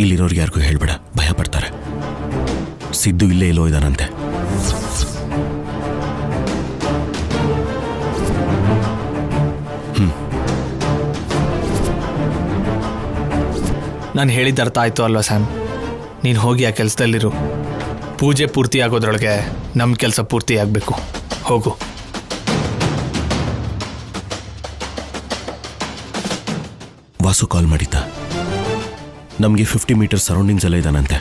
ಇಲ್ಲಿರೋರಿಗೆ ಯಾರಿಗೂ ಹೇಳ್ಬೇಡ, ಭಯ ಪಡ್ತಾರೆ. ಸಿದ್ದು ಇಲ್ಲೇ ಎಲ್ಲೋ ಇದ್ದಾನಂತೆ. ನಾನು ಹೇಳಿದ ಅರ್ಥ ಆಯ್ತು ಅಲ್ವಾ ಸ್ಯಾಮ್? ನೀನು ಹೋಗಿ ಆ ಕೆಲಸದಲ್ಲಿರು. ಪೂಜೆ ಪೂರ್ತಿ ಆಗೋದ್ರೊಳಗೆ ನಮ್ಮ ಕೆಲಸ ಪೂರ್ತಿ ಆಗಬೇಕು. ಹೋಗು. ವಾಸು ಕಾಲ್ ಮಾಡಿದ್ದ. ನಮಗೆ 50 ಮೀಟರ್ ಸರೌಂಡಿಂಗ್ಸ್ ಎಲ್ಲ ಇದ್ದಾನಂತೆ.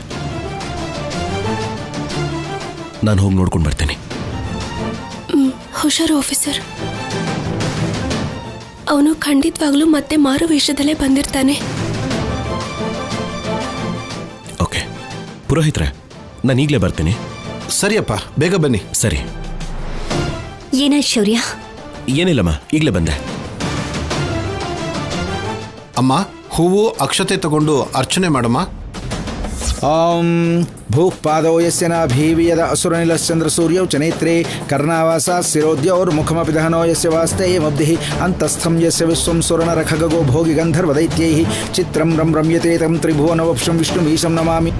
ನಾನು ಹೋಗಿ ನೋಡ್ಕೊಂಡು ಬರ್ತೇನೆ. ಹುಷಾರು ಆಫೀಸರ್. ಅವನು ಖಂಡಿತವಾಗ್ಲೂ ಮತ್ತೆ ಮಾರು ವೇಷದಲ್ಲೇ ಬಂದಿರ್ತಾನೆ. ಓಕೆ ಪುರೋಹಿತ್ರೆ, ನಾನು ಈಗಲೇ ಬರ್ತೀನಿ. ಸರಿಯಪ್ಪ, ಬೇಗ ಬನ್ನಿ. ಸರಿ. ಏನಾಯ್ತು ಶೌರ್ಯ? ಏನಿಲ್ಲಮ್ಮ, ಈಗಲೇ ಬಂದೆ. ಅಮ್ಮ, ಹೂವು ಅಕ್ಷತೆ ತಗೊಂಡು ಅರ್ಚನೆ ಮಾಡಮ್ಮ. ಓಂ ಭೂಪಾದೋ ಯಸ್ಯ ನಾಭೀವಿಯದ ಅಸುರನಿಲಶ್ಚಂದ್ರ ಸೂರ್ಯೌ ಚ ನೇತ್ರೇ ಕರ್ಣಾವಾಸ ಶಿರೋದ್ಯೌರ್ಮುಖಮಪಿ ದಹನೋ ಯಸ್ಯ ವಾಸ್ತೆ ಮಬ್ಧಿಃ ಅಂತಸ್ಥಂ ಯಸ್ಯ ವಿಶ್ವಂ ಸುರನರಖಗೋ ಭೋಗಿ ಗಂಧರ್ವದೈತ್ಯೈಃ ಚಿತ್ರಂ ರಂ ರಮ್ಯತೆ ತಂ ತ್ರಿಭುವನವಕ್ಷಂ ವಿಷ್ಣುಮೀಶಂ ನಮಾಮಿ.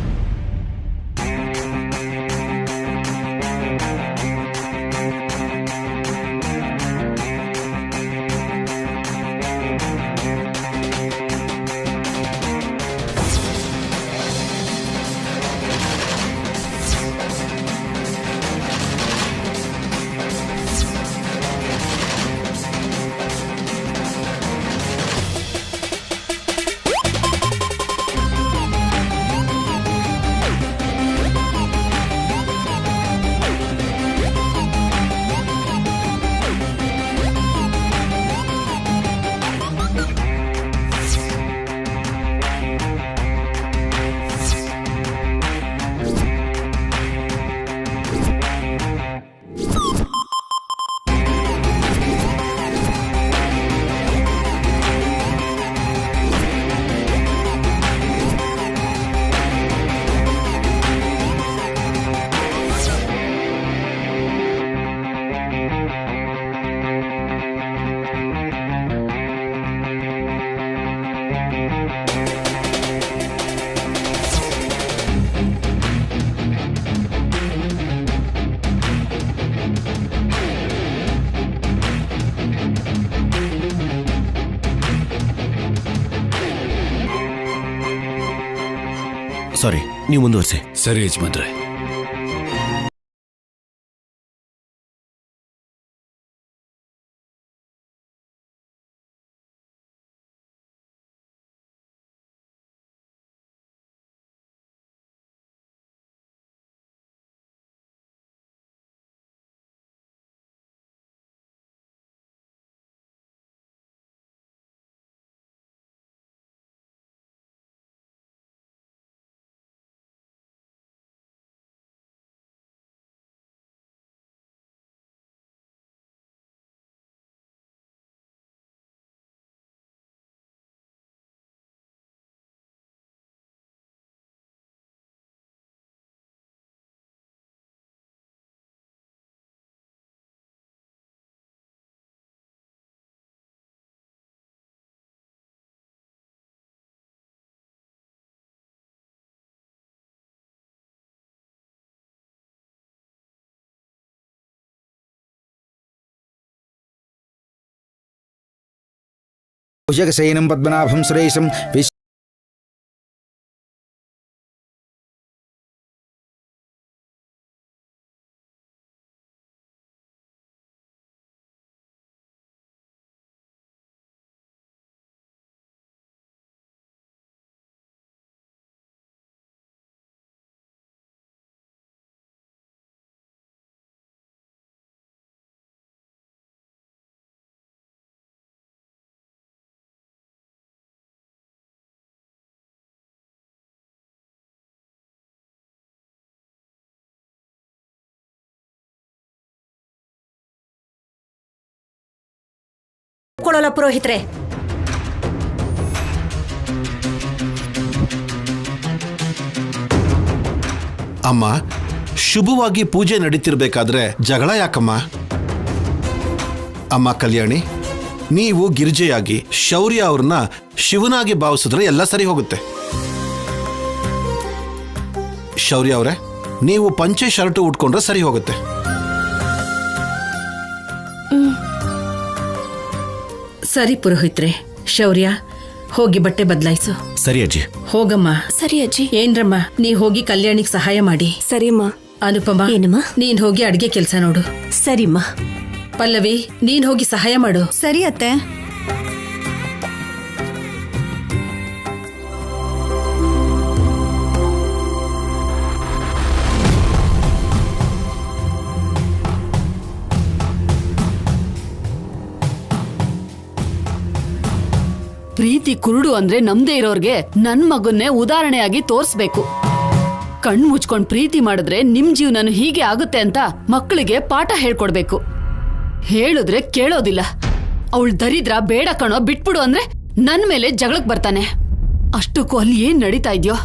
ಸಾರಿ, ನೀವು ಮುಂದುವರಿಸಿ. ಸರಿ ಯಜಮಾನ್ರೆ. ಭುಜಗಶಯನಂ ಪದ್ಮನಾಭಂ ಸುರೇಶಂ ಕೊಳ್ಳೋಲ್ಲ ಪುರೋಹಿತ್ರೆ. ಅಮ್ಮ, ಶುಭವಾಗಿ ಪೂಜೆ ನಡೀತಿರ್ಬೇಕಾದ್ರೆ ಜಗಳ ಯಾಕಮ್ಮ? ಅಮ್ಮ ಕಲ್ಯಾಣಿ, ನೀವು ಗಿರಿಜೆಯಾಗಿ ಶೌರ್ಯ ಅವ್ರನ್ನ ಶಿವನಾಗಿ ಭಾವಿಸಿದ್ರೆ ಎಲ್ಲ ಸರಿ ಹೋಗುತ್ತೆ. ಶೌರ್ಯ ಅವರೇ, ನೀವು ಪಂಚೆ ಶರ್ಟ್ ಉಟ್ಕೊಂಡ್ರೆ ಸರಿ ಹೋಗುತ್ತೆ. ಸರಿ ಪುರೋಹಿತ್ರೆ. ಶೌರ್ಯ, ಹೋಗಿ ಬಟ್ಟೆ ಬದಲಾಯಿಸು. ಸರಿ ಅಜ್ಜಿ. ಹೋಗಮ್ಮ. ಸರಿ ಅಜ್ಜಿ. ಏನ್ರಮ್ಮ, ನೀ ಹೋಗಿ ಕಲ್ಯಾಣಿಗೆ ಸಹಾಯ ಮಾಡಿ. ಸರಿಮ್ಮ. ಅನುಪಮ, ಏನಮ್ಮ? ನೀನ್ ಹೋಗಿ ಅಡ್ಗೆ ಕೆಲ್ಸ ನೋಡು. ಸರಿಮ್ಮ. ಪಲ್ಲವಿ, ನೀನ್ ಹೋಗಿ ಸಹಾಯ ಮಾಡು. ಸರಿ ಅತ್ತೆ. ಪ್ರೀತಿ ಕುರುಡು ಅಂದ್ರೆ ನಮ್ದೇ ಇರೋರ್ಗೆ ನನ್ ಮಗನ್ನೇ ಉದಾಹರಣೆಯಾಗಿ ತೋರ್ಸ್ಬೇಕು. ಕಣ್ ಮುಚ್ಕೊಂಡ್ ಪ್ರೀತಿ ಮಾಡಿದ್ರೆ ನಿಮ್ ಜೀವನನು ಹೀಗೆ ಆಗುತ್ತೆ ಅಂತ ಮಕ್ಕಳಿಗೆ ಪಾಠ ಹೇಳ್ಕೊಡ್ಬೇಕು. ಹೇಳಿದ್ರೆ ಕೇಳೋದಿಲ್ಲ. ಅವಳು ದರಿದ್ರ ಬೇಡ ಕಣೋ ಬಿಟ್ಬಿಡು ಅಂದ್ರೆ ನನ್ ಮೇಲೆ ಜಗಳಕ್ ಬರ್ತಾನೆ. ಅಷ್ಟಕ್ಕೂ ಅಲ್ಲಿ ಏನ್ ನಡೀತಾ ಇದ್ಯೋ.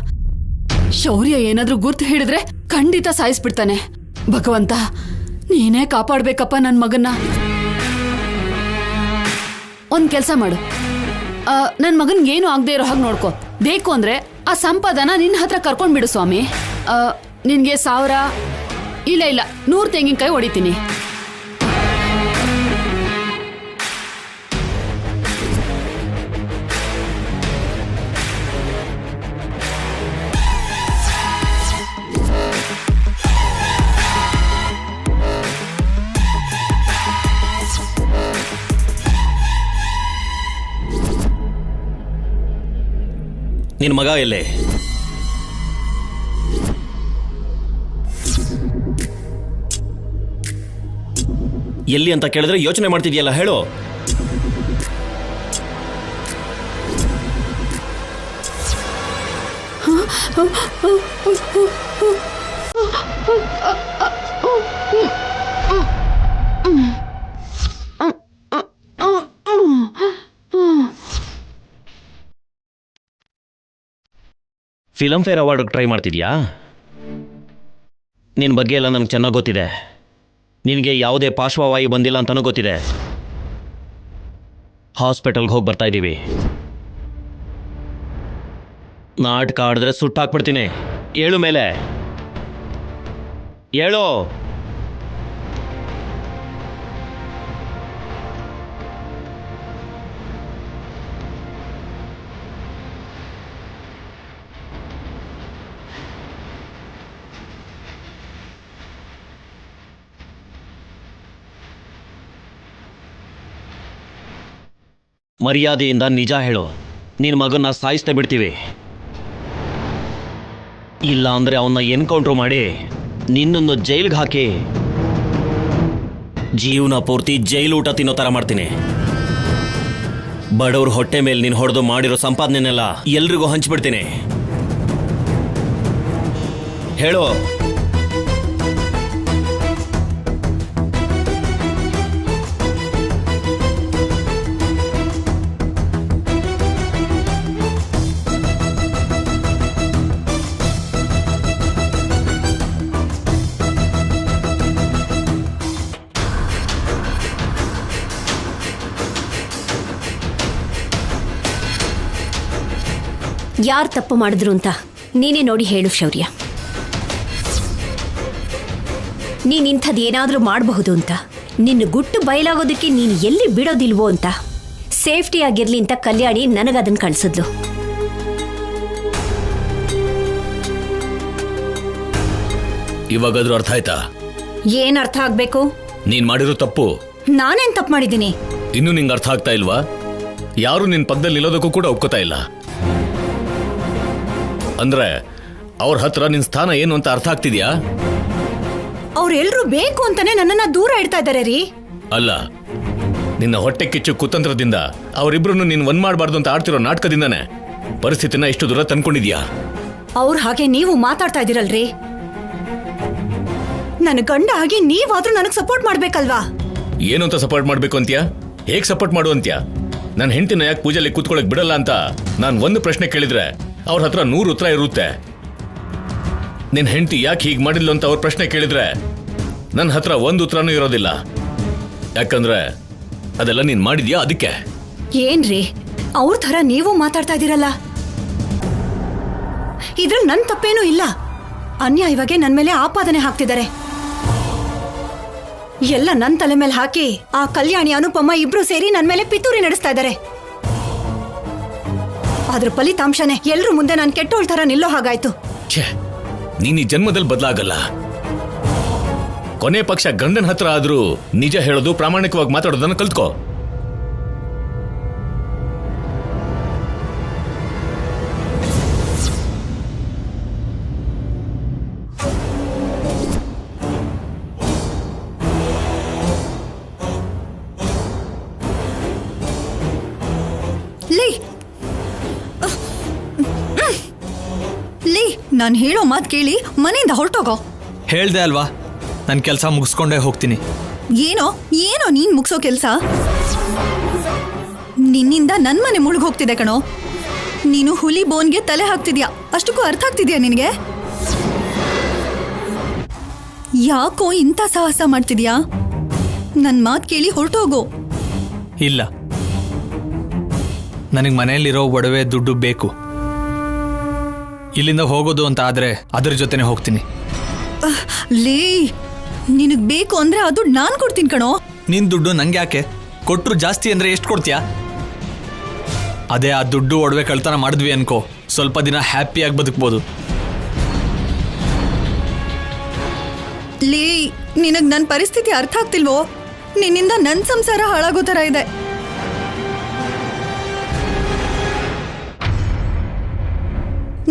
ಶೌರ್ಯ ಏನಾದ್ರೂ ಗುರ್ತು ಹಿಡಿದ್ರೆ ಖಂಡಿತ ಸಾಯಿಸ್ಬಿಡ್ತಾನೆ. ಭಗವಂತ, ನೀನೇ ಕಾಪಾಡ್ಬೇಕಪ್ಪ ನನ್ ಮಗನ್ನ. ಒಂದ್ ಕೆಲ್ಸ ಮಾಡು, ನನ್ ಮಗನ್ಗೇನು ಆಗದೆ ಇರೋ ಹಾಗೆ ನೋಡ್ಕೊ. ಬೇಕು ಅಂದ್ರೆ ಆ ಸಂಪಾದನ ನಿನ್ನ ಹತ್ರ ಕರ್ಕೊಂಡ್ಬಿಡು ಸ್ವಾಮಿ. ನಿನ್ಗೆ 1000 ಇಲ್ಲ 100 ತೆಂಗಿನಕಾಯಿ ಹೊಡಿತೀನಿ. ನಿನ್ ಮಗ ಎಲ್ಲೇ? ಎಲ್ಲಿ ಅಂತ ಕೇಳಿದ್ರೆ ಯೋಚನೆ ಮಾಡ್ತಿದ್ಯಲ್ಲ, ಹೇಳು. ಫಿಲಮ್ ಫೇರ್ ಅವಾರ್ಡ್ಗೆ ಟ್ರೈ ಮಾಡ್ತಿದ್ಯಾ? ನಿನ್ನ ಬಗ್ಗೆ ಎಲ್ಲ ನನಗೆ ಚೆನ್ನಾಗಿ ಗೊತ್ತಿದೆ. ನಿನಗೆ ಯಾವುದೇ ಪಾರ್ಶ್ವವಾಯು ಬಂದಿಲ್ಲ ಅಂತಲೂ ಗೊತ್ತಿದೆ. ಹಾಸ್ಪಿಟಲ್ಗೆ ಹೋಗಿ ಬರ್ತಾ ಇದ್ದೀವಿ. ನಾಟಕ ಆಡಿದ್ರೆ ಸುಟ್ಟಾಕ್ಬಿಡ್ತೀನಿ. ಏಳು ಮೇಲೆ ಏಳು. ಮರ್ಯಾದೆಯಿಂದ ನಿಜ ಹೇಳು. ನಿನ್ನ ಮಗನ್ನ ಸಾಯಿಸ್ತೇ ಬಿಡ್ತೀವಿ. ಇಲ್ಲ ಅಂದರೆ ಅವನ್ನ ಎನ್ಕೌಂಟ್ರ್ ಮಾಡಿ ನಿನ್ನನ್ನು ಜೈಲ್ಗೆ ಹಾಕಿ ಜೀವನ ಪೂರ್ತಿ ಜೈಲು ಊಟ ತಿನ್ನೋ ಥರ ಮಾಡ್ತೀನಿ. ಬಡವ್ರ ಹೊಟ್ಟೆ ಮೇಲೆ ನೀನು ಹೊಡೆದು ಮಾಡಿರೋ ಸಂಪಾದನೆನೆಲ್ಲ ಎಲ್ರಿಗೂ ಹಂಚ್ಬಿಡ್ತೀನಿ. ಹೇಳು. ಯಾರು ತಪ್ಪು ಮಾಡಿದ್ರು ಅಂತ ನೀನೇ ನೋಡಿ ಹೇಳು ಶೌರ್ಯ. ನೀನ್ ಇಂಥದ್ದೇನಾದ್ರೂ ಮಾಡಬಹುದು ಅಂತ, ನಿನ್ನ ಗುಟ್ಟು ಬಯಲಾಗೋದಕ್ಕೆ ನೀನು ಎಲ್ಲಿ ಬಿಡೋದಿಲ್ವೋ ಅಂತ ಸೇಫ್ಟಿ ಆಗಿರ್ಲಿ ಅಂತ ಕಲ್ಯಾಣಿ ನನಗದನ್ನು ಕಳಿಸಿದ್ಲು. ಇವಾಗಾದ್ರೂ ಅರ್ಥ ಆಯ್ತಾ? ಏನ್ ಅರ್ಥ ಆಗ್ಬೇಕು? ನೀನ್ ಮಾಡಿರೋ ತಪ್ಪು. ನಾನೇನ್ ತಪ್ಪು ಮಾಡಿದ್ದೀನಿ? ಇನ್ನೂ ನಿಂಗೆ ಅರ್ಥ ಆಗ್ತಾ ಇಲ್ವಾ? ಯಾರು ನಿನ್ ಪಕ್ಕದಲ್ಲಿ ನಿಲ್ಲೋದಕ್ಕೂ ಕೂಡ ಒಪ್ಕೋತಾ ಇಲ್ಲ ಅಂದ್ರೆ ಅವ್ರ ಹತ್ರ ನಿನ್ ಸ್ಥಾನ ಏನು ಅಂತ ಅರ್ಥ ಆಗ್ತಿದ್ಯಾ? ಅವ್ರೆಲ್ರೂ ಬೇಕು ಅಂತಾನೆ ನನ್ನನ್ನ ದೂರ ಇಡ್ತಾ ಇದ್ದಾರೆ ರೀ. ಅಲ್ಲ, ನಿನ್ನ ಹೊಟ್ಟೆ ಕಿಚ್ಚು ಕುತಂತ್ರದಿಂದ ಅವರಿಬ್ರು ನೀನ್ ಒಂದ್ ಮಾಡಬಾರ್ದು ಅಂತ ಆಡ್ತಿರೋ ನಾಟಕದಿಂದಾನೆ ಪರಿಸ್ಥಿತಿನ ಇಷ್ಟು ದೂರ ತಂದ್ಕೊಂಡಿದ್ಯಾ? ಅವ್ರ ಹಾಗೆ ನೀವು ಮಾತಾಡ್ತಾ ಇದೀರಲ್ರಿ. ನನ್ನ ಗಂಡ ಆಗಿ ನೀವಾದ್ರೂ ನನಗ್ ಸಪೋರ್ಟ್ ಮಾಡ್ಬೇಕಲ್ವಾ? ಏನು ಅಂತ ಸಪೋರ್ಟ್ ಮಾಡ್ಬೇಕು ಅಂತ್ಯಾ? ಹೇಗ್ ಸಪೋರ್ಟ್ ಮಾಡು ಅಂತ್ಯಾ? ನನ್ನ ಹೆಂಡತಿನ ಯಾಕೆ ಪೂಜೆಯಲ್ಲಿ ಕೂತ್ಕೊಳ್ಳಕ್ ಬಿಡಲ್ಲ ಅಂತ ನಾನು ಒಂದು ಪ್ರಶ್ನೆ ಕೇಳಿದ್ರೆ ಅವ್ರ ಹತ್ರ 100 ಉತ್ತರ ಇರುತ್ತೆ. ನಿನ್ ಹೆಂಡತಿ ಯಾಕೆ ಹೀಗೆ ಮಾಡಿದ್ಲು ಅಂತ ಅವ್ರ ಪ್ರಶ್ನೆ ಕೇಳಿದ್ರೆ ನನ್ನ ಹತ್ರ ಒಂದು ಉತ್ತರನೂ ಇರೋದಿಲ್ಲ. ಯಾಕಂದ್ರೆ ಅದೆಲ್ಲ ನೀನ್ ಮಾಡಿದ್ಯಾ, ಅದಕ್ಕೆ. ಏನ್ರಿ ಅವ್ರ ಥರ ನೀವು ಮಾತಾಡ್ತಾ ಇದೀರಲ್ಲ? ಇದ್ರಲ್ಲಿ ನನ್ ತಪ್ಪೇನೂ ಇಲ್ಲ. ಅನ್ಯಾಯವಾಗಿ ನನ್ನ ಮೇಲೆ ಆಪಾದನೆ ಹಾಕ್ತಿದ್ದಾರೆ. ಎಲ್ಲ ನನ್ನ ತಲೆ ಮೇಲೆ ಹಾಕಿ ಆ ಕಲ್ಯಾಣಿ ಅನುಪಮ ಇಬ್ರು ಸೇರಿ ನನ್ನ ಮೇಲೆ ಪಿತೂರಿ ನಡೆಸ್ತಾ ಇದ್ದಾರೆ. ಅದ್ರ ಫಲಿತಾಂಶನೇ ಎಲ್ರೂ ಮುಂದೆ ನಾನು ಕೆಟ್ಟೋಳ್ ತರ ನಿಲ್ಲೋ ಹಾಗಾಯ್ತು. ನೀನ್ ಈ ಜನ್ಮದಲ್ಲಿ ಬದಲಾಗಲ್ಲ. ಕೊನೆ ಪಕ್ಷ ಗಂಡನ ಹತ್ರ ಆದ್ರೂ ನಿಜ ಹೇಳೋದು, ಪ್ರಾಮಾಣಿಕವಾಗಿ ಮಾತಾಡೋದನ್ನ ಕಲ್ತ್ಕೋ. ನಾನು ಹೇಳೋ ಮಾತು ಕೇಳಿ ಮನೆಯಿಂದ ಹೊರಟೋಗೋ. ಹೇಳ್ದೆ ಅಲ್ವಾ, ನನ್ನ ಕೆಲಸ ಮುಗಿಸ್ಕೊಂಡೇ ಹೋಗ್ತೀನಿ. ಏನೋ ಏನೋ ನೀನ್ ಮುಗಿಸೋ ಕೆಲಸ? ನಿನ್ನಿಂದ ನನ್ ಮನೆ ಮುಳುಗ್ ಹೋಗ್ತಿದೆ ಕಣೋ. ನೀನು ಹುಲಿ ಬೋನ್ಗೆ ತಲೆ ಹಾಕ್ತಿದ್ಯಾ, ಅಷ್ಟಕ್ಕೂ ಅರ್ಥ ಆಗ್ತಿದ್ಯಾ ನಿನಗೆ? ಯಾಕೋ ಇಂಥ ಸಾಹಸ ಮಾಡ್ತಿದ್ಯಾ? ನನ್ ಮಾತು ಕೇಳಿ ಹೊರಟೋಗೋ. ಇಲ್ಲ, ನನಗೆ ಮನೆಯಲ್ಲಿರೋ ಒಡವೆ ದುಡ್ಡು ಬೇಕು. ಇಲ್ಲಿಂದ ಹೋಗೋದು ಅಂತ ಆದ್ರೆ ಅದ್ರ ಜೊತೆನೆ ಹೋಗ್ತೀನಿ. ಲೇ, ನಿನಗ್ ಬೇಕು ಅಂದ್ರೆ ಆ ದುಡ್ಡು ನಾನ್ ಕೊಡ್ತೀನಿ ಕಣೋ. ನಿನ್ ದುಡ್ಡು ನಂಗೆ ಯಾಕೆ? ಕೊಟ್ರು ಜಾಸ್ತಿ ಅಂದ್ರೆ ಎಷ್ಟು ಕೊಡ್ತೀಯಾ? ಅದೇ ಆ ದುಡ್ಡು ಒಡವೆ ಕಳ್ತನ ಮಾಡಿದ್ವಿ ಅನ್ಕೋ, ಸ್ವಲ್ಪ ದಿನ ಹ್ಯಾಪಿಯಾಗಿ ಬದುಕ್ಬೋದು. ಲೇ, ನಿನಗ್ ನನ್ನ ಪರಿಸ್ಥಿತಿ ಅರ್ಥ ಆಗ್ತಿಲ್ವೋ? ನಿನ್ನಿಂದ ನನ್ನ ಸಂಸಾರ ಹಾಳಾಗೋ ತರ ಇದೆ.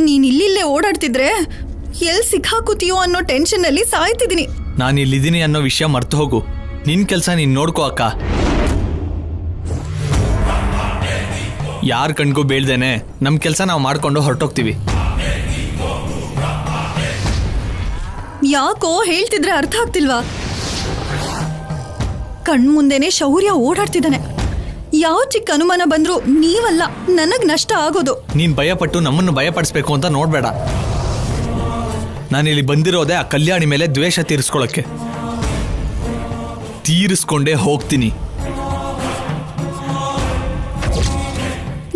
ನೀನ್ ಇಲ್ಲಿಲ್ಲೇ ಓಡಾಡ್ತಿದ್ರೆ ಎಲ್ ಸಿಕ್ಕಾಕುತ್ತೀಯೋ ಅನ್ನೋ ಟೆನ್ಷನ್ ಅಲ್ಲಿ ಸಾಯ್ತಿದ್ದೀನಿ. ನಾನು ಇಲ್ಲಿದ್ದೀನಿ ಅನ್ನೋ ವಿಷಯ ಮರ್ತು ಹೋಗು. ನಿನ್ ಕೆಲಸ ನೀನ್ ನೋಡ್ಕೋ ಅಕ್ಕ. ಯಾರ ಕಣ್ಗೂ ಬೀಳ್ದೇನೆ ನಮ್ ಕೆಲಸ ನಾವು ಮಾಡ್ಕೊಂಡು ಹೊರಟೋಗ್ತೀವಿ. ಯಾಕೋ ಹೇಳ್ತಿದ್ರೆ ಅರ್ಥ ಆಗ್ತಿಲ್ವಾ? ಕಣ್ಮುಂದೆನೆ ಶೌರ್ಯ ಓಡಾಡ್ತಿದ್ದಾನೆ. ಯಾವ ಚಿಕ್ಕ ಅನುಮಾನ ಬಂದ್ರು ನೀವಲ್ಲ ನನಗ್ ನಷ್ಟ ಆಗೋದು. ನೀನ್ ಭಯಪಟ್ಟು ನಮ್ಮನ್ನು ಭಯಪಡಿಸ್ಬೇಕು ಅಂತ ನೋಡ್ಬೇಡ. ನಾನಿಲ್ಲಿ ಬಂದಿರೋದೆ ಆ ಕಲ್ಯಾಣಿ ಮೇಲೆ ದ್ವೇಷ ತೀರಿಸ್ಕೊಳಕ್ಕೆ. ತೀರಿಸ್ಕೊಂಡೇ ಹೋಗ್ತೀನಿ.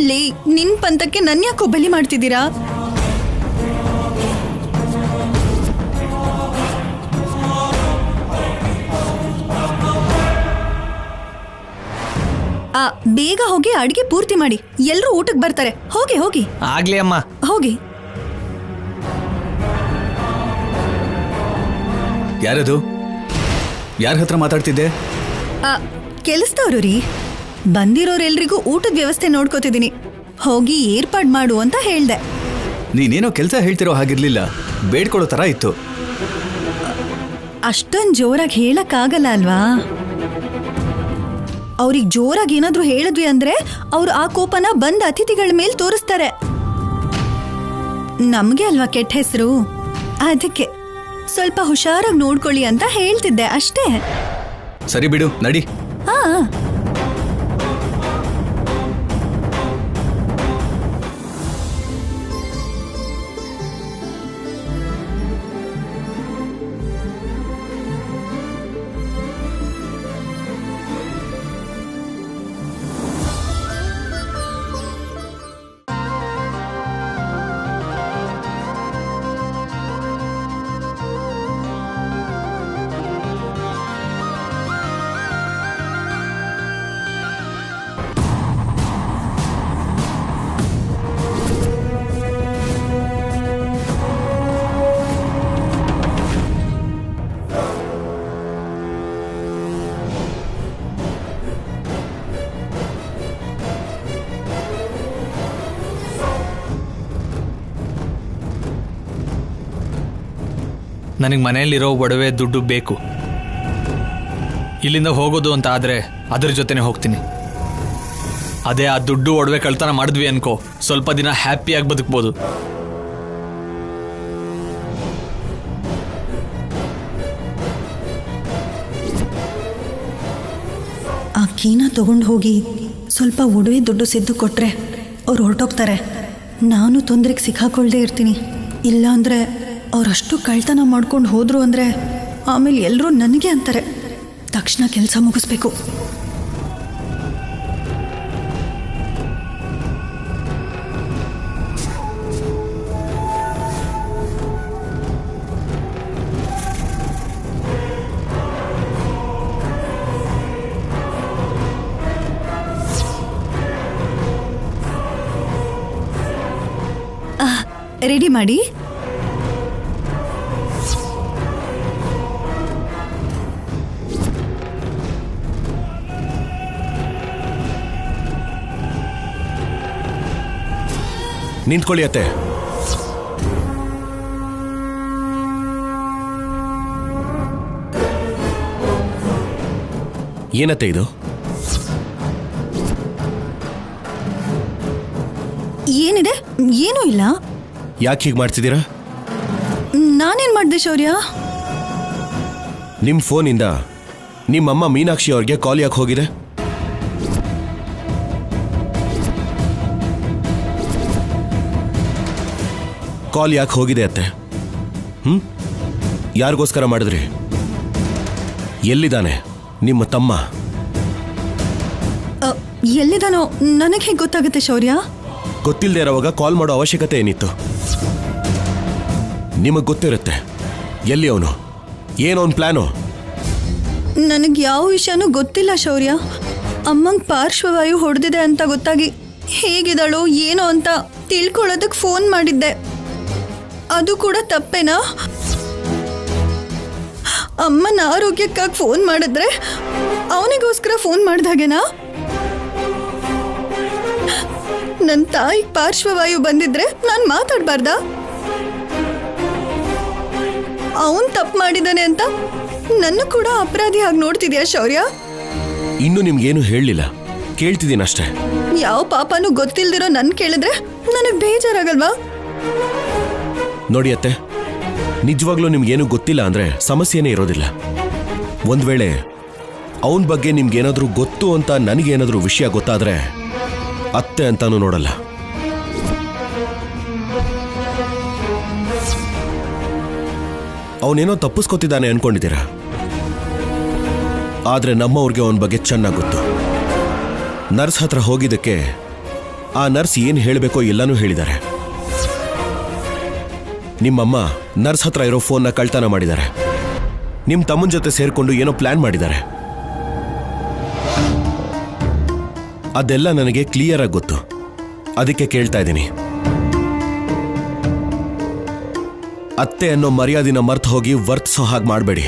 ಲೇ, ನಿನ್ ಪಂತಕ್ಕೆ ನನ್ ಯಾಕೋ ಬಲಿ ಮಾಡ್ತಿದ್ದೀರಾ? ಬೇಗ ಹೋಗಿ ಅಡಿಗೆ ಪೂರ್ತಿ ಮಾಡಿ, ಎಲ್ರೂ ಊಟಕ್ಕೆ ಬರ್ತಾರೆ. ಹೋಗಿ ಹೋಗಿ. ಆಗ್ಲಿ ಅಮ್ಮ, ಹೋಗಿ. ಯಾರದು? ಯಾರ ಹತ್ರ ಮಾತಾಡ್ತಿದ್ದೆ? ಕೆಲಸದವ್ರು ರೀ. ಬಂದಿರೋರೆಲ್ರಿಗೂ ಊಟದ ವ್ಯವಸ್ಥೆ ನೋಡ್ಕೋತಿದ್ದೀನಿ. ಹೋಗಿ ಏರ್ಪಾಡ್ ಮಾಡು ಅಂತ ಹೇಳ್ದೆ. ನೀನೇನೋ ಕೆಲಸ ಹೇಳ್ತಿರೋ ಹಾಗಿರ್ಲಿಲ್ಲ, ಬೇಡ್ಕೊಳ್ಳೋ ತರ ಇತ್ತು. ಅಷ್ಟೊಂದು ಜೋರಾಗಿ ಹೇಳಕ್ಕಾಗಲ್ಲ ಅಲ್ವಾ? ಅವ್ರಿಗೆ ಜೋರಾಗಿ ಏನಾದ್ರೂ ಹೇಳಿದ್ವಿ ಅಂದ್ರೆ ಅವ್ರು ಆ ಕೋಪನ ಬಂದ ಅತಿಥಿಗಳ ಮೇಲೆ ತೋರಿಸ್ತಾರೆ. ನಮ್ಗೆ ಅಲ್ವಾ ಕೆಟ್ಟ ಹೆಸರು. ಅದಕ್ಕೆ ಸ್ವಲ್ಪ ಹುಷಾರಾಗಿ ನೋಡ್ಕೊಳ್ಳಿ ಅಂತ ಹೇಳ್ತಿದ್ದೆ ಅಷ್ಟೇ. ಸರಿ ಬಿಡು, ನಡಿ. ಹಾ, ನನಗೆ ಮನೆಯಲ್ಲಿರೋ ಒಡವೆ ದುಡ್ಡು ಬೇಕು. ಇಲ್ಲಿಂದ ಹೋಗೋದು ಅಂತ ಆದ್ರೆ ಅದ್ರ ಜೊತೆನೆ ಹೋಗ್ತೀನಿ. ಅದೇ ಆ ದುಡ್ಡು ಒಡವೆ ಕಳ್ತನ ಮಾಡಿದ್ವಿ ಅನ್ಕೋ, ಸ್ವಲ್ಪ ದಿನ ಹ್ಯಾಪಿಯಾಗಿ ಬದುಕ್ಬೋದು. ಆ ಕೀನ ತಗೊಂಡು ಹೋಗಿ ಸ್ವಲ್ಪ ಒಡವೆ ದುಡ್ಡು ಸಿದ್ದು ಕೊಟ್ರೆ ಅವ್ರು ಹೊರಟೋಗ್ತಾರೆ. ನಾನು ತೊಂದರೆಗೆ ಸಿಕ್ಕಾಕೊಳ್ದೇ ಇರ್ತೀನಿ. ಇಲ್ಲಾಂದರೆ ಅವರಷ್ಟು ಕಳ್ತನ ಮಾಡ್ಕೊಂಡು ಹೋದ್ರು ಅಂದರೆ ಆಮೇಲೆ ಎಲ್ಲರೂ ನನಗೆ ಅಂತಾರೆ. ತಕ್ಷಣ ಕೆಲಸ ಮುಗಿಸ್ಬೇಕು. ರೆಡಿ ಮಾಡಿ. ನಿಂತ್ಕೊಳ್ಳಿ ಅತ್ತೆ. ಏನತ್ತೆ ಇದು? ಏನಿದೆ? ಏನೂ ಇಲ್ಲ. ಯಾಕೆ ಹೀಗೆ ಮಾಡ್ತಿದ್ದೀರಾ? ನಾನೇನ್ ಮಾಡ್ದೆ ಶೌರ್ಯ? ನಿಮ್ಮ ಫೋನಿಂದ ನಿಮ್ಮಮ್ಮ ಮೀನಾಕ್ಷಿ ಅವ್ರಿಗೆ ಕಾಲ್ ಯಾಕೆ ಹೋಗಿದೆ? ಕಾಲ್ ಯಾಕೆ ಹೋಗಿದೆ ಅತ್ತೆ? ಯಾರಿಗೋಸ್ಕರ ಮಾಡಿದ್ರಿ? ಎಲ್ಲಿದ್ದಾನೆ ನಿಮ್ಮ ತಮ್ಮ? ಎಲ್ಲಿದಾನೋ ನನಗೆ ಹೇಗೆ ಗೊತ್ತಾಗುತ್ತೆ ಶೌರ್ಯ? ಗೊತ್ತಿಲ್ಲದೆ ಇರೋವಾಗ ಕಾಲ್ ಮಾಡೋ ಅವಶ್ಯಕತೆ ಏನಿತ್ತು? ನಿಮಗೆ ಗೊತ್ತಿರುತ್ತೆ ಎಲ್ಲಿ ಅವನು, ಏನೋ ಒಂದು ಪ್ಲಾನು. ನನಗೆ ಯಾವ ವಿಷಯನೂ ಗೊತ್ತಿಲ್ಲ ಶೌರ್ಯ. ಅಮ್ಮಂಗೆ ಪಾರ್ಶ್ವವಾಯು ಹೊಡೆದಿದೆ ಅಂತ ಗೊತ್ತಾಗಿ ಹೇಗಿದ್ದಾಳೋ ಏನೋ ಅಂತ ತಿಳ್ಕೊಳ್ಳೋದಕ್ಕೆ ಫೋನ್ ಮಾಡಿದ್ದೆ. ಅದು ಕೂಡ ತಪ್ಪೇನಾ? ಅಮ್ಮನ ಆರೋಗ್ಯಕ್ಕಾಗಿ ಫೋನ್ ಮಾಡಿದ್ರೆ ಅವನಿಗೋಸ್ಕರ ಫೋನ್ ಮಾಡಿದಾಗೇನಾ? ನನ್ನ ತಾಯಿಗೆ ಪಾರ್ಶ್ವವಾಯು ಬಂದಿದ್ರೆ ನಾನು ಮಾತಾಡಬಾರ್ದ? ಅವನು ತಪ್ಪು ಮಾಡಿದ್ದಾನೆ ಅಂತ ನನ್ನ ಕೂಡ ಅಪರಾಧಿ ಆಗಿ ನೋಡ್ತಿದ್ಯಾ ಶೌರ್ಯ? ಇನ್ನು ನಿಮ್ಗೇನು ಹೇಳಲಿಲ್ಲ, ಕೇಳ್ತಿದ್ದೀನಷ್ಟೇ. ಯಾವ ಪಾಪನೂ ಗೊತ್ತಿಲ್ದಿರೋ ನನ್ ಕೇಳಿದ್ರೆ ನನಗೆ ಬೇಜಾರಾಗಲ್ವಾ? ನೋಡಿ ಅತ್ತೆ, ನಿಜವಾಗ್ಲೂ ನಿಮ್ಗೇನು ಗೊತ್ತಿಲ್ಲ ಅಂದ್ರೆ ಸಮಸ್ಯೆನೇ ಇರೋದಿಲ್ಲ. ಒಂದ್ ವೇಳೆ ಅವನ ಬಗ್ಗೆ ನಿಮ್ಗೇನಾದ್ರೂ ಗೊತ್ತು ಅಂತ ನನಗೇನಾದ್ರೂ ವಿಷಯ ಗೊತ್ತಾದ್ರೆ ಅತ್ತೆ ಅಂತಾನು ನೋಡಲ್ಲ. ಅವನೇನೋ ತಪ್ಪಿಸ್ಕೊತಿದ್ದಾನೆ ಅನ್ಕೊಂಡಿದ್ದೀರಾ, ಆದ್ರೆ ನಮ್ಮವ್ರಿಗೆ ಅವನ ಬಗ್ಗೆ ಚೆನ್ನಾಗಿ ಗೊತ್ತು. ನರ್ಸ್ ಹತ್ರ ಹೋಗಿದ್ದಕ್ಕೆ ಆ ನರ್ಸ್ ಏನು ಹೇಳಬೇಕೋ ಎಲ್ಲನೂ ಹೇಳಿದ್ದಾರೆ. ನಿಮ್ಮಮ್ಮ ನರ್ಸ್ ಹತ್ರ ಇರೋ ಫೋನ್ನ ಕಳ್ತನ ಮಾಡಿದ್ದಾರೆ. ನಿಮ್ಮ ತಮ್ಮನ ಜೊತೆ ಸೇರ್ಕೊಂಡು ಏನೋ ಪ್ಲಾನ್ ಮಾಡಿದ್ದಾರೆ. ಅದೆಲ್ಲ ನನಗೆ ಕ್ಲಿಯರ್ ಆಗಿ ಗೊತ್ತು. ಅದಕ್ಕೆ ಕೇಳ್ತಾ ಇದ್ದೀನಿ. ಅತ್ತೆ ಅನ್ನೋ ಮರ್ಯಾದಿನ ಮರ್ತು ಹೋಗಿ ವರ್ತಿಸೋ ಹಾಗೆ ಮಾಡಬೇಡಿ.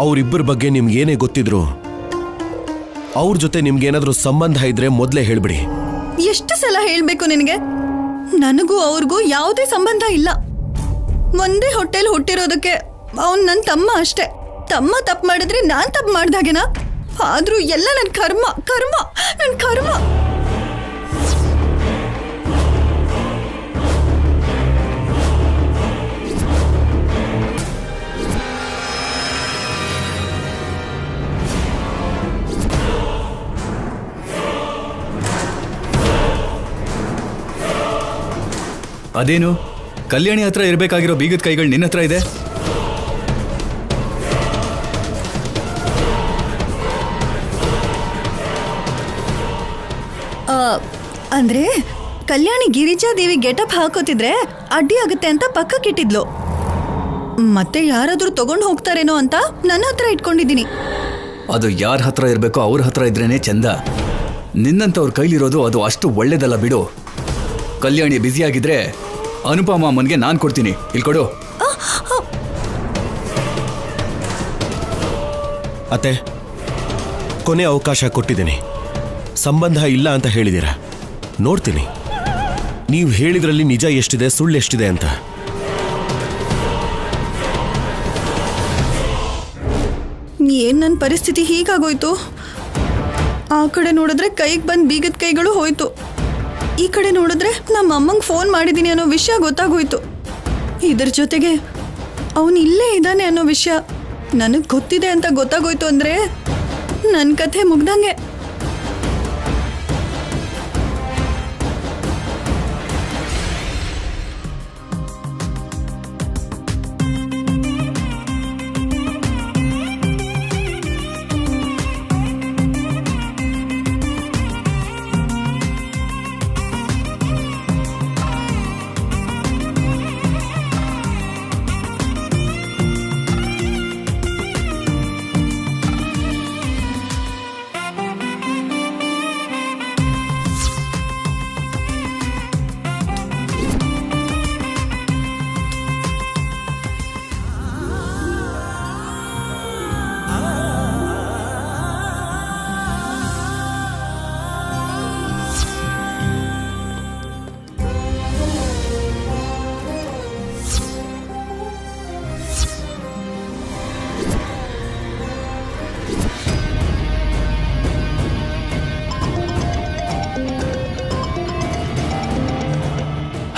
ಅವರಿಬ್ಬರ ಬಗ್ಗೆ ನಿಮ್ಗೇನೇ ಗೊತ್ತಿದ್ರು ಅವ್ರ ಜೊತೆ ನಿಮ್ಗೇನಾದ್ರೂ ಸಂಬಂಧ ಇದ್ರೆ ಮೊದಲೇ ಹೇಳ್ಬಿಡಿ. ಎಷ್ಟು ಸಲ ಹೇಳ್ಬೇಕು ನಿನಗೆ? ನನಗೂ ಅವ್ರಿಗೂ ಯಾವುದೇ ಸಂಬಂಧ ಇಲ್ಲ. ಒಂದೇ ಹೊಟ್ಟೆಲ್ ಹುಟ್ಟಿರೋದಕ್ಕೆ ಅವನ್ ನನ್ನ ತಮ್ಮ ಅಷ್ಟೇ. ತಮ್ಮ ತಪ್ಪು ಮಾಡಿದ್ರೆ ನಾನ್ ತಪ್ಪು ಮಾಡ್ದಾಗೇನಾ? ಆದ್ರೂ ಎಲ್ಲ ನನ್ನ ಕರ್ಮ ಕರ್ಮ ನನ್ನ ಕರ್ಮ. ಅದೇನು ಕಲ್ಯಾಣಿ ಹತ್ರ ಇರಬೇಕಾಗಿರೋ ಬೀಗದ ಕೈಗಳು ನಿನ್ನ ಹತ್ರ ಇದೆ? ಅಂದ್ರೆ ಕಲ್ಯಾಣಿ ಗಿರಿಜಾದೇವಿ ಗೆಟಪ್ ಹಾಕೋತಿದ್ರೆ ಅಡ್ಡಿ ಆಗುತ್ತೆ ಅಂತ ಪಕ್ಕಕ್ಕಿಟ್ಟಿದ್ಲು. ಮತ್ತೆ ಯಾರಾದ್ರೂ ತಗೊಂಡು ಹೋಗ್ತಾರೇನೋ ಅಂತ ನನ್ನ ಹತ್ರ ಇಟ್ಕೊಂಡಿದ್ದೀನಿ. ಅದು ಯಾರ ಹತ್ರ ಇರಬೇಕೋ ಅವ್ರ ಹತ್ರ ಇದ್ರೇನೆ ಚಂದ. ನಿನ್ನಂತವ್ರ ಕೈಲಿರೋದು ಅದು ಅಷ್ಟು ಒಳ್ಳೇದಲ್ಲ ಬಿಡು. ಕಲ್ಯಾಣಿ ಬ್ಯುಸಿಯಾಗಿದ್ರೆ ಅನುಪಮ ಅಮ್ಮನ್ಗೆ ನಾನು ಕೊಡ್ತೀನಿ. ಇಲ್ಲಿ ಕೊಡು. ಅತ್ತೆ, ಕೊನೆ ಅವಕಾಶ ಕೊಟ್ಟಿದ್ದೀನಿ. ಸಂಬಂಧ ಇಲ್ಲ ಅಂತ ಹೇಳಿದ್ದೀರಾ. ನೋಡ್ತೀನಿ ನೀವು ಹೇಳಿದ್ರಲ್ಲಿ ನಿಜ ಎಷ್ಟಿದೆ ಸುಳ್ಳು ಎಷ್ಟಿದೆ ಅಂತ. ಏನ್ ನನ್ನ ಪರಿಸ್ಥಿತಿ ಹೀಗಾಗೋಯ್ತು? ಆ ಕಡೆ ನೋಡಿದ್ರೆ ಕೈಗೆ ಬಂದು ಬೀಗದ ಕೈಗಳು ಹೋಯ್ತು. ಈ ಕಡೆ ನೋಡಿದ್ರೆ ನಮ್ಮ ಅಮ್ಮಂಗೆ ಫೋನ್ ಮಾಡಿದ್ದೀನಿ ಅನ್ನೋ ವಿಷಯ ಗೊತ್ತಾಗೋಯ್ತು. ಇದ್ರ ಜೊತೆಗೆ ಅವನು ಇಲ್ಲೇ ಇದ್ದಾನೆ ಅನ್ನೋ ವಿಷಯ ನನಗೆ ಗೊತ್ತಿದೆ ಅಂತ ಗೊತ್ತಾಗೋಯ್ತು ಅಂದರೆ ನನ್ನ ಕಥೆ ಮುಗ್ದಂಗೆ.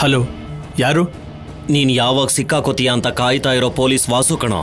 ಹಲೋ, ಯಾರು? ನೀನ್ ಯಾವಾಗ ಸಿಕ್ಕಾಕೋತೀಯ ಅಂತ ಕಾಯ್ತಾ ಇರೋ ಪೊಲೀಸ್ ವಾಸು ಕಣೋ.